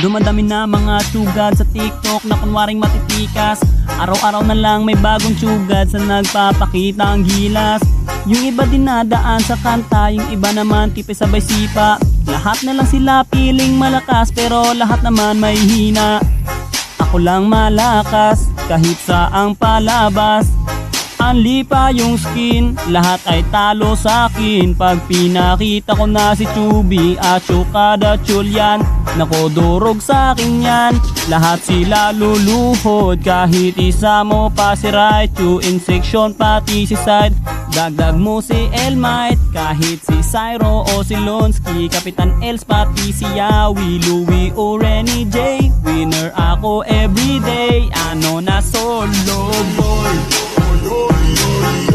Dumadami na mga tsugad sa TikTok na kunwaring matitikas. Araw-araw na lang may bagong tsugad sa nagpapakita ang gilas. Yung iba dinadaan sa kanta, yung iba naman tipe sabay sipa. Lahat na lang sila piling malakas pero lahat naman may hina. Ako lang malakas kahit saang palabas. Anli pa yung skin, lahat ay talo sa akin. Pag pinakita ko na si Chubby at Chukada Chulyan, nako durog sa akin yan. Lahat sila luluhod, kahit isa mo pa si Raichu. In section pati si Side, dagdag mo si Elmite. Kahit si Cyro o si Lonsky, Kapitan Els pati si Yawi, Louie o Renny J. Winner ako everyday, ano na solo boy. Yo, yo, yo.